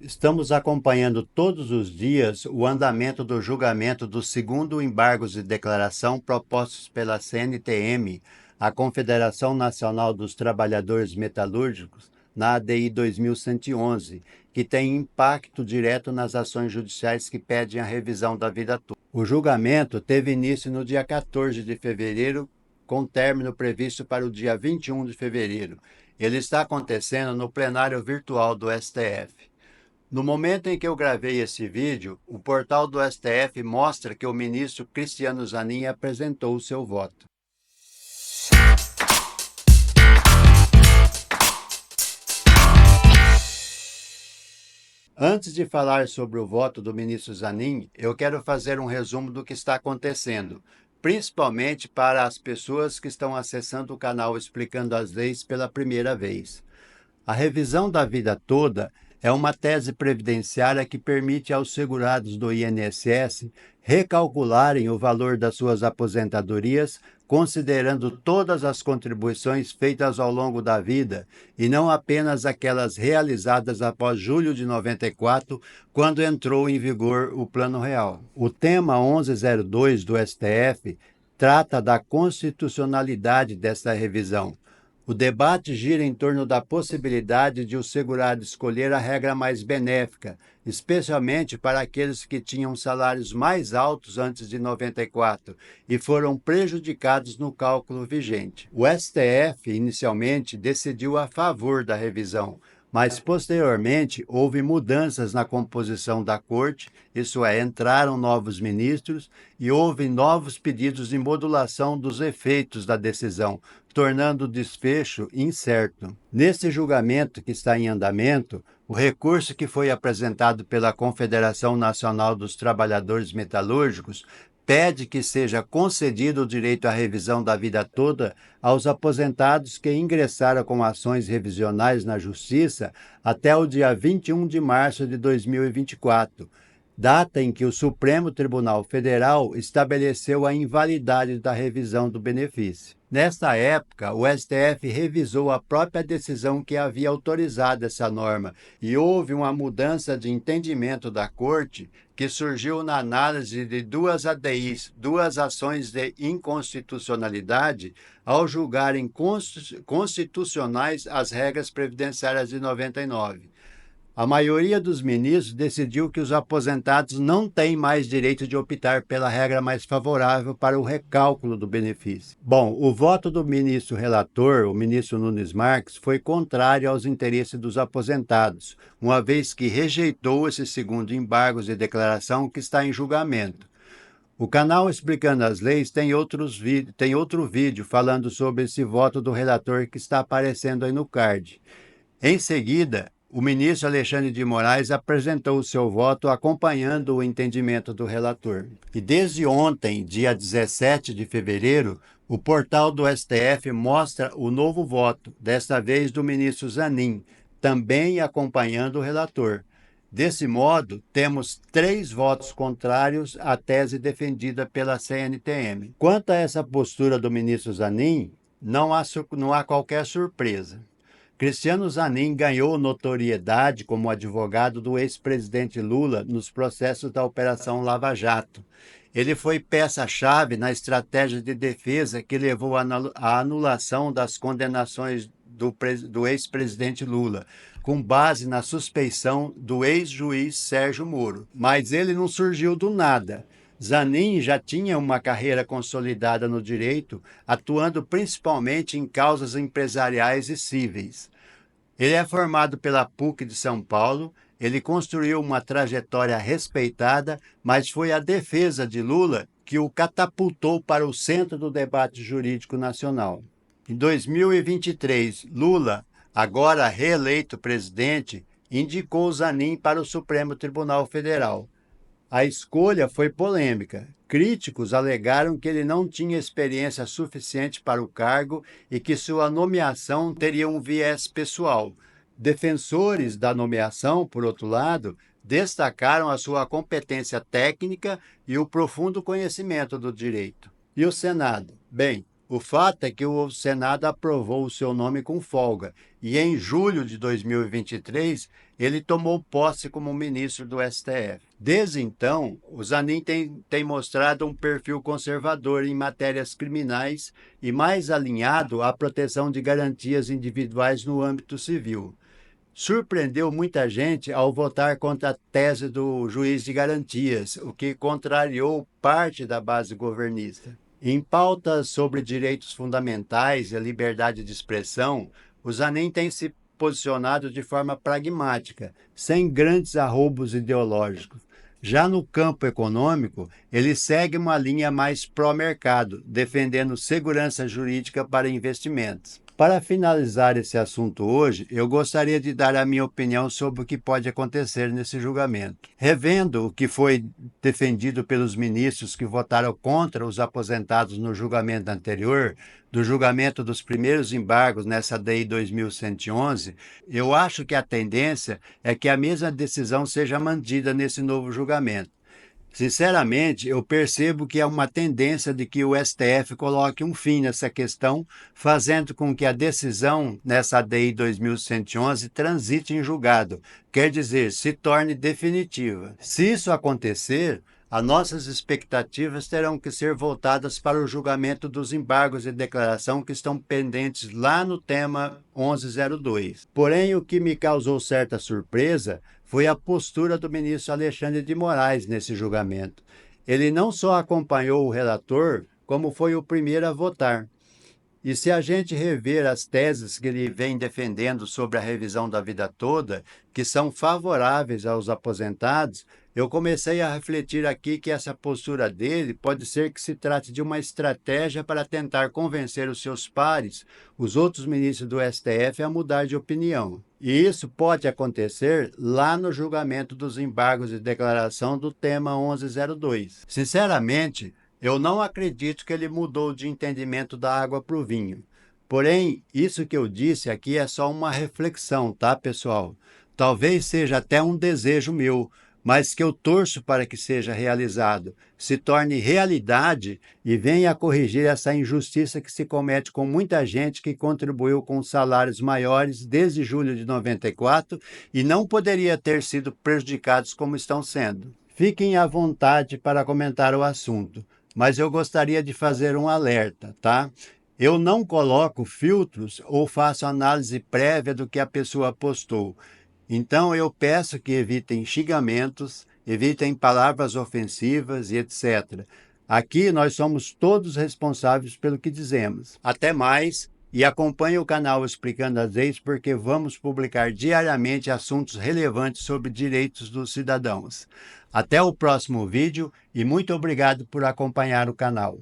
Estamos acompanhando todos os dias o andamento do julgamento dos segundo embargos de declaração propostos pela CNTM, a Confederação Nacional dos Trabalhadores Metalúrgicos, na ADI 2111, que tem impacto direto nas ações judiciais que pedem a revisão da vida toda. O julgamento teve início no dia 14 de fevereiro, com término previsto para o dia 21 de fevereiro. Ele está acontecendo no plenário virtual do STF. No momento em que eu gravei esse vídeo, o portal do STF mostra que o ministro Cristiano Zanin apresentou o seu voto. Antes de falar sobre o voto do ministro Zanin, eu quero fazer um resumo do que está acontecendo, principalmente para as pessoas que estão acessando o canal Explicando as Leis pela primeira vez. A revisão da vida toda é uma tese previdenciária que permite aos segurados do INSS recalcularem o valor das suas aposentadorias, considerando todas as contribuições feitas ao longo da vida e não apenas aquelas realizadas após julho de 94, quando entrou em vigor o Plano Real. O tema 1102 do STF trata da constitucionalidade dessa revisão. O debate gira em torno da possibilidade de o segurado escolher a regra mais benéfica, especialmente para aqueles que tinham salários mais altos antes de 94 e foram prejudicados no cálculo vigente. O STF, inicialmente, decidiu a favor da revisão, mas posteriormente houve mudanças na composição da corte, isso é, entraram novos ministros e houve novos pedidos de modulação dos efeitos da decisão, tornando o desfecho incerto. Nesse julgamento que está em andamento, o recurso que foi apresentado pela Confederação Nacional dos Trabalhadores Metalúrgicos pede que seja concedido o direito à revisão da vida toda aos aposentados que ingressaram com ações revisionais na Justiça até o dia 21 de março de 2024, data em que o Supremo Tribunal Federal estabeleceu a invalidade da revisão do benefício. Nesta época, o STF revisou a própria decisão que havia autorizado essa norma e houve uma mudança de entendimento da Corte que surgiu na análise de duas ADIs, duas ações de inconstitucionalidade, ao julgarem constitucionais as regras previdenciárias de 99. A maioria dos ministros decidiu que os aposentados não têm mais direito de optar pela regra mais favorável para o recálculo do benefício. Bom, o voto do ministro relator, o ministro Nunes Marques, foi contrário aos interesses dos aposentados, uma vez que rejeitou esse segundo embargo de declaração que está em julgamento. O canal Explicando as Leis tem outro vídeo falando sobre esse voto do relator que está aparecendo aí no card. Em seguida, o ministro Alexandre de Moraes apresentou o seu voto acompanhando o entendimento do relator. E desde ontem, dia 17 de fevereiro, o portal do STF mostra o novo voto, desta vez do ministro Zanin, também acompanhando o relator. Desse modo, temos 3 votos contrários à tese defendida pela CNTM. Quanto a essa postura do ministro Zanin, não há qualquer surpresa. Cristiano Zanin ganhou notoriedade como advogado do ex-presidente Lula nos processos da Operação Lava Jato. Ele foi peça-chave na estratégia de defesa que levou à anulação das condenações do ex-presidente Lula, com base na suspeição do ex-juiz Sérgio Moro. Mas ele não surgiu do nada. Zanin já tinha uma carreira consolidada no direito, atuando principalmente em causas empresariais e cíveis. Ele é formado pela PUC de São Paulo, ele construiu uma trajetória respeitada, mas foi a defesa de Lula que o catapultou para o centro do debate jurídico nacional. Em 2023, Lula, agora reeleito presidente, indicou Zanin para o Supremo Tribunal Federal. A escolha foi polêmica. Críticos alegaram que ele não tinha experiência suficiente para o cargo e que sua nomeação teria um viés pessoal. Defensores da nomeação, por outro lado, destacaram a sua competência técnica e o profundo conhecimento do direito. E o Senado? Bem, o fato é que o Senado aprovou o seu nome com folga e, em julho de 2023, ele tomou posse como ministro do STF. Desde então, o Zanin tem mostrado um perfil conservador em matérias criminais e mais alinhado à proteção de garantias individuais no âmbito civil. Surpreendeu muita gente ao votar contra a tese do juiz de garantias, o que contrariou parte da base governista. Em pautas sobre direitos fundamentais e a liberdade de expressão, o Zanin tem se posicionado de forma pragmática, sem grandes arroubos ideológicos. Já no campo econômico, ele segue uma linha mais pró-mercado, defendendo segurança jurídica para investimentos. Para finalizar esse assunto hoje, eu gostaria de dar a minha opinião sobre o que pode acontecer nesse julgamento. Revendo o que foi defendido pelos ministros que votaram contra os aposentados no julgamento anterior, do julgamento dos primeiros embargos nessa DI 2111, eu acho que a tendência é que a mesma decisão seja mantida nesse novo julgamento. Sinceramente, eu percebo que há uma tendência de que o STF coloque um fim nessa questão, fazendo com que a decisão nessa DI 2111 transite em julgado, quer dizer, se torne definitiva. Se isso acontecer, as nossas expectativas terão que ser voltadas para o julgamento dos embargos de declaração que estão pendentes lá no tema 1102. Porém, o que me causou certa surpresa foi a postura do ministro Alexandre de Moraes nesse julgamento. Ele não só acompanhou o relator, como foi o primeiro a votar. E se a gente rever as teses que ele vem defendendo sobre a revisão da vida toda, que são favoráveis aos aposentados, eu comecei a refletir aqui que essa postura dele pode ser que se trate de uma estratégia para tentar convencer os seus pares, os outros ministros do STF, a mudar de opinião. E isso pode acontecer lá no julgamento dos embargos de declaração do tema 1102. Sinceramente, eu não acredito que ele mudou de entendimento da água para o vinho. Porém, isso que eu disse aqui é só uma reflexão, tá, pessoal? Talvez seja até um desejo meu, mas que eu torço para que seja realizado, se torne realidade e venha a corrigir essa injustiça que se comete com muita gente que contribuiu com salários maiores desde julho de 94 e não poderia ter sido prejudicados como estão sendo. Fiquem à vontade para comentar o assunto, mas eu gostaria de fazer um alerta, tá? Eu não coloco filtros ou faço análise prévia do que a pessoa postou. Então eu peço que evitem xingamentos, evitem palavras ofensivas e etc. Aqui nós somos todos responsáveis pelo que dizemos. Até mais e acompanhe o canal Explicando as Leis, porque vamos publicar diariamente assuntos relevantes sobre direitos dos cidadãos. Até o próximo vídeo e muito obrigado por acompanhar o canal.